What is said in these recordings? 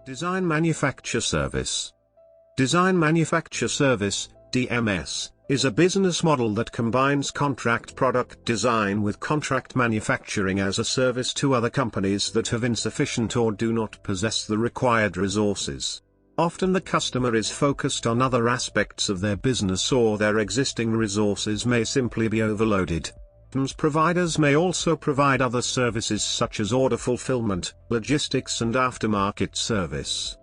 Design Manufacture Service. Design Manufacture Service, DMS, is a business model that combines contract product design with contract manufacturing as a service to other companies that have insufficient or do not possess the required resources. Often the customer is focused on other aspects of their business, or their existing resources may simply be overloaded. Providers may also provide other services such as order fulfillment, logistics and aftermarket service.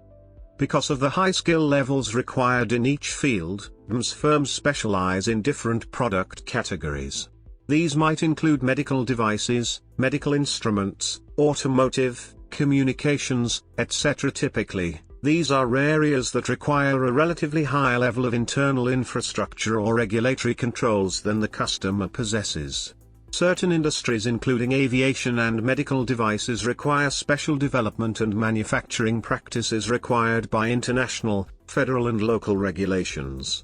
Because of the high skill levels required in each field, firms specialize in different product categories. These might include medical devices, medical instruments, automotive, communications, etc. Typically, these are areas that require a relatively higher level of internal infrastructure or regulatory controls than the customer possesses. Certain industries including aviation and medical devices require special development and manufacturing practices required by international, federal and local regulations.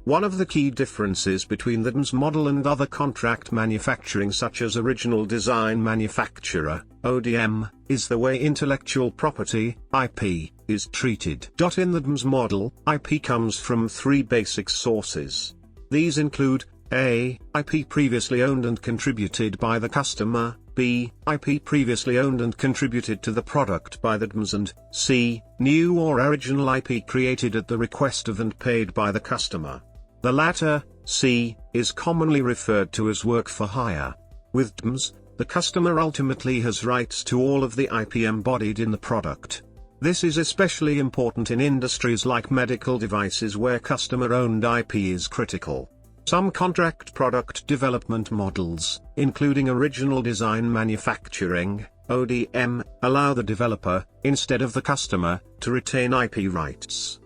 One of the key differences between the DMS model and other contract manufacturing such as original design manufacturer, ODM, is the way intellectual property, IP, is treated. In the DMS model, IP comes from three basic sources. These include A. IP previously owned and contributed by the customer, B. IP previously owned and contributed to the product by the DMS, and C. New or original IP created at the request of and paid by the customer. The latter, C, is commonly referred to as work for hire. With DMS, the customer ultimately has rights to all of the IP embodied in the product. This is especially important in industries like medical devices where customer-owned IP is critical. Some contract product development models, including original design manufacturing, ODM, allow the developer, instead of the customer, to retain IP rights.